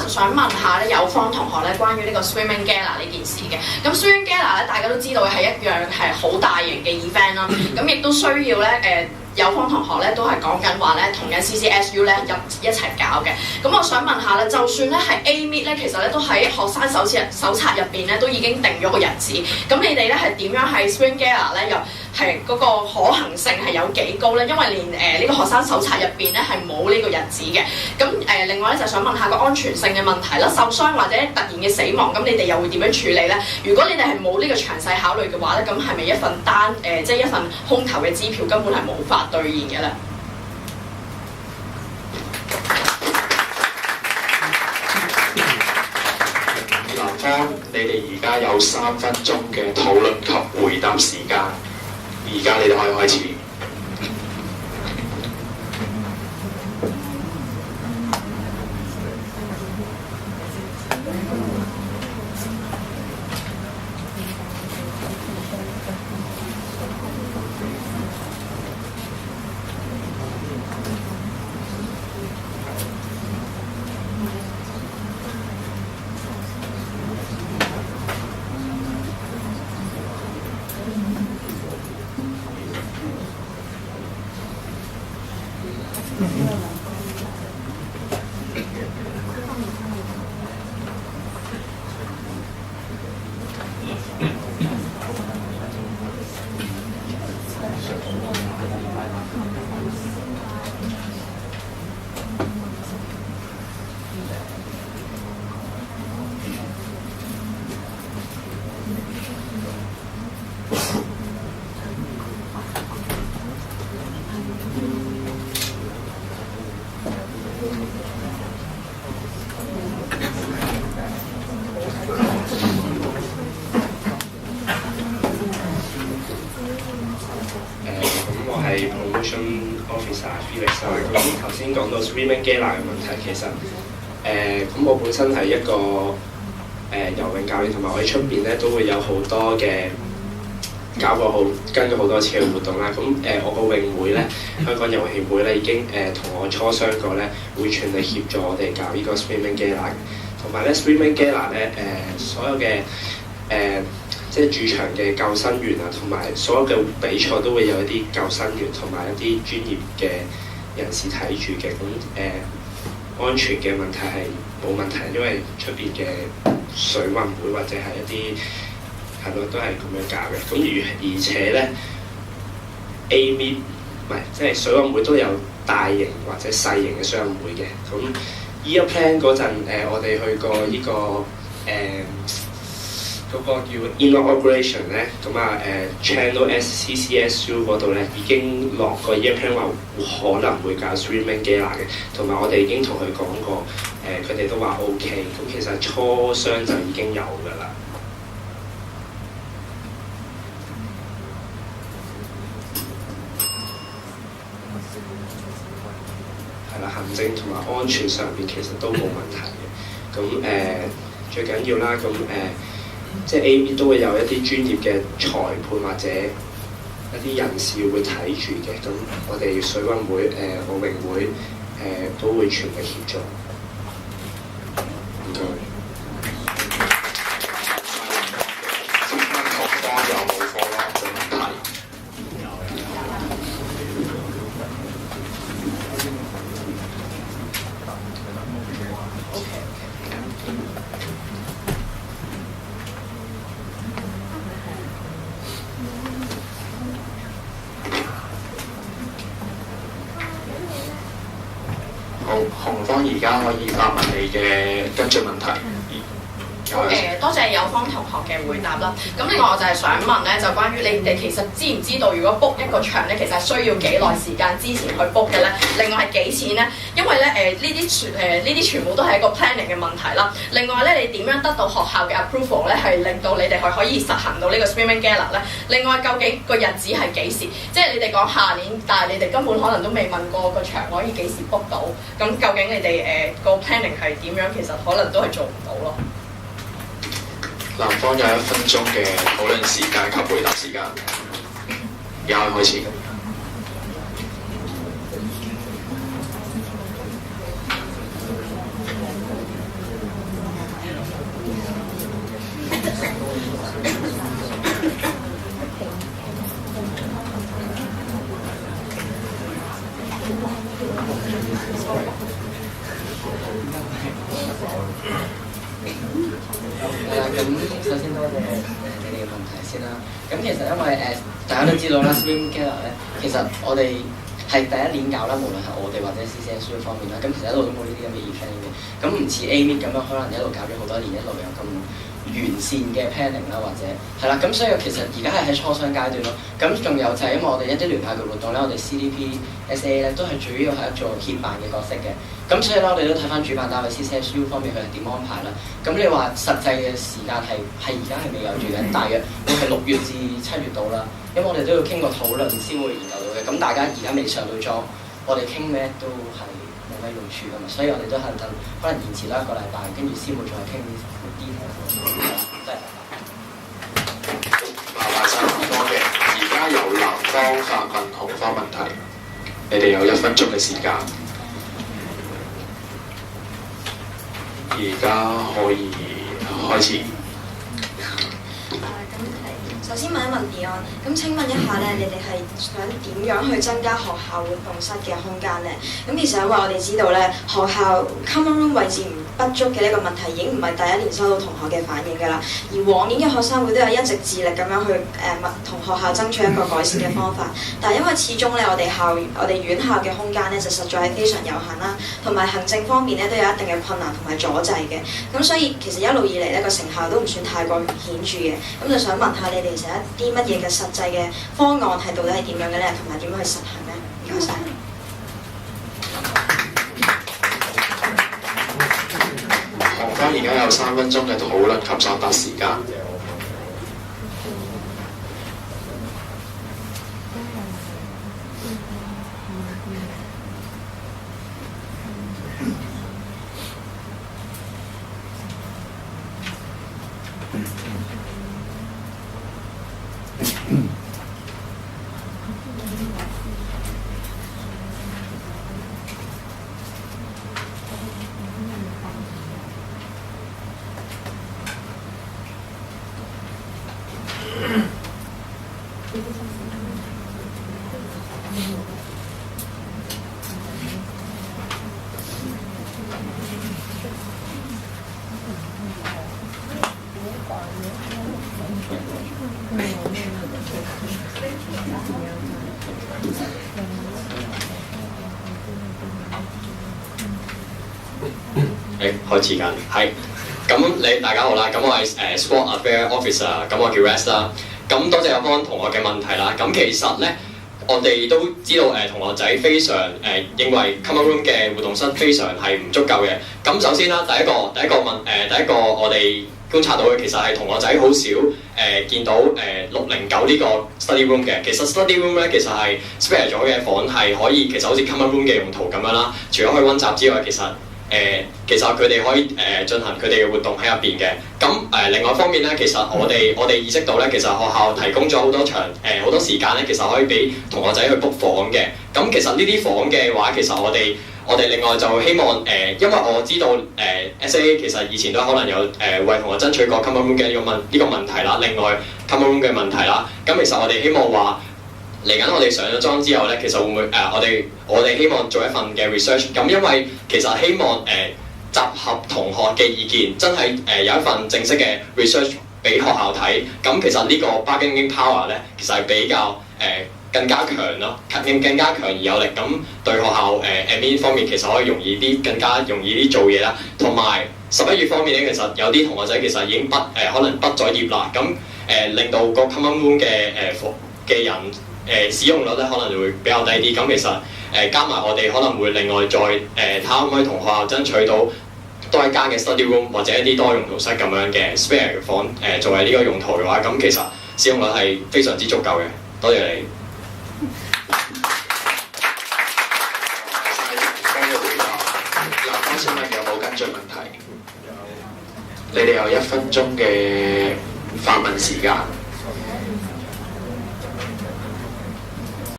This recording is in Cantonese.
就想問下咧有方同學咧關於呢個 Swimming Gala 呢件事嘅。咁 Swimming Gala 咧大家都知道係一樣係好大型嘅 event 啦，咁亦都需要咧有方同學咧都係講緊話咧同緊 CCSU 咧一齊搞嘅。咁我想問下咧，就算咧係 A-Meet 咧，其實咧都喺學生手冊入邊咧都已經定咗個日子。咁你哋咧係點樣喺 Swimming Gala 咧又係嗰個可行性係有幾高咧？因為連呢個學生手冊入邊咧係冇呢個日子嘅。咁另外咧就想問下個安全性嘅問題啦，受傷或者突然嘅死亡，咁你哋又會點樣處理咧？如果你哋係冇呢個詳細考慮嘅話咧，咁係咪一份即係一份空頭嘅支票根本係冇法兌現嘅咧？男方，你哋而家有3分鐘嘅討論及回答時間，而家你哋可以開始。咁頭先講到 Swimming Gala 嘅問題，其實咁我本身係一個游泳教練，同埋我喺出邊咧都會有好多嘅跟咗好多次嘅活動啦。咁我個泳會咧，香港游泳協會咧已經同我磋商過咧，會全力協助我哋搞呢個 Swimming Gala。同埋咧 Swimming Gala 咧所有嘅即係駐場嘅救生員啊，同埋所有嘅比賽都會有一啲救生員同埋一啲專業嘅人士睇住嘅。咁安全嘅問題係冇問題，因為出邊嘅水運會或者係一啲係咯都係咁樣搞嘅。咁而且咧 A-Meet 唔係即係水運會都有大型或者細型嘅水運會嘅。咁 Year Plan 嗰陣我哋去過呢個嗰個叫 Inauguration 咧，咁Channel CCSU 嗰度咧已經落個 year plan 話可能會搞 Swimming Gala 嘅，同埋我哋已經同佢講過，佢哋都話 OK， 咁其實磋商就已經有㗎啦。係啦，行政同埋安全上邊其實都冇問題嘅。咁最緊要啦，咁即係 A-Meet 都會有一啲專業嘅裁判或者一啲人士會睇住嘅。咁我哋水運會、奧泳會都會全力協助。唔該。同方有冇課外嘅問題？好，紅方而家可以答問你嘅跟進問題。多謝有方同學嘅回答啦。咁另外我就係想問咧，就關於你哋其實知唔知道，如果 book 一個場咧，其實係需要幾耐時間之前去 book 嘅咧？另外係幾錢咧？因為咧呢啲全部都係一個 planning 嘅問題啦。另外咧，你點樣得到學校嘅 approval 咧，係令到你哋係可以實行到呢個 Swimming Gala 咧？另外究竟個日子係幾時？即係你哋講下年，但係你哋根本可能都未問過個場可以幾時 book 到。咁究竟你哋個 planning 係點樣？其實可能都係做唔到咯。男方有1分鐘嘅討論時間及回答時間，而家開始。咁首先多謝你哋嘅問題先啦。咁其實因為大家都知道啦 ，Swim Gala 咧，其實我哋係第一年搞啦，無論係我哋或者 CCSU 方面啦，咁其實一路都冇呢啲咁嘅 event 嘅。咁唔似 A-Meet 咁樣，可能一路搞咗好多年，一路有咁完善嘅 planning 啦，或者係啦。咁所以其實而家係喺初商階段咯。咁仲有就係因為我哋一啲聯校嘅活動咧，我哋 CDP、SA 咧都係主要係一做協辦嘅角色嘅。咁所以咧，我哋都睇翻主辦單位 CCSU 方面佢係點安排啦。咁你話實際嘅時間係而家係未有住嘅，大約會係6月至7月到啦。因為我哋都要經過討論先會研究到嘅。咁大家而家未上到妝，我哋傾咩都係冇乜用處噶嘛。所以我哋都係等可能延遲啦1個禮拜，跟住先會再傾啲 detail。真係麻煩晒咁多嘅，而家由南方發問紅方問題，你哋有1分鐘嘅時間。而家可以開始。首先問一問 Beyond，咁請問一下咧，你哋係想點樣去增加學校活動室嘅空間咧？咁其實因為我哋知道咧，學校 common room 位置不足嘅呢個問題已經唔係第一年收到同學嘅反應㗎啦。而往年嘅學生會都有一直致力咁樣去同學校爭取一個改善嘅方法，但係因為始終咧我哋院校嘅空間咧就實在係非常有限啦，同埋行政方面咧都有一定嘅困難同埋阻滯嘅。咁所以其實一路以嚟咧個成效都唔算太過顯著嘅。咁就想問下你哋其實一啲乜嘢嘅實際嘅方案係到底係點樣嘅咧，同埋點樣去實行咧？唔該晒。紅方而家有3分鐘嘅討論及作答時間。開始緊，係咁大家好啦，咁我係Sport Affairs Officer，咁我叫 Rex 啦。咁多謝阿方同學嘅問題啦。咁其實咧，我哋都知道同學仔非常認為 Common Room 嘅活動室非常係唔足夠嘅。咁首先啦，第一個我哋觀察到嘅其實係同學仔好少見到609呢個 study room 嘅。其實 study room 咧其實係 spare 咗嘅房係可以其實好似 Common Room 嘅用途咁樣啦。除咗可以溫習之外，其實佢哋可以進行佢哋嘅活動喺入邊嘅。咁另外一方面咧，其實我哋意識到咧，其實學校提供咗好多好多時間咧，其實可以俾同學仔去 book 房嘅。咁其實呢啲房嘅話，其實我哋另外就希望因為我知道SA 其實以前都可能有為同學爭取過 common room 嘅呢個問題啦，另外 common room 嘅問題啦。咁其實我哋希望話嚟緊我哋上咗莊之後咧，其實會唔會我哋希望做一份嘅 research。咁因為其實希望集合同學嘅意見，真係有一份正式嘅 research 俾學校睇。咁其實呢個 bargaining power 咧，其實係比較更加強咯，更加強而有力。咁對學校admin 方面其實可以容易啲，更加容易啲做嘢啦。同埋11月方面咧，其實有啲同學仔其實已經可能畢咗業啦。咁令到個 common room 嘅人使用率咧可能會比較低啲。咁其實加埋我哋可能會另外再睇下可唔可以同學校爭取到多一間嘅 study room 或者一啲多用途室咁樣嘅 spare 嘅房作為呢個用途嘅話，咁其實使用率係非常之足夠嘅。多謝你。請問有冇跟進問題？你哋有1分鐘嘅發問時間。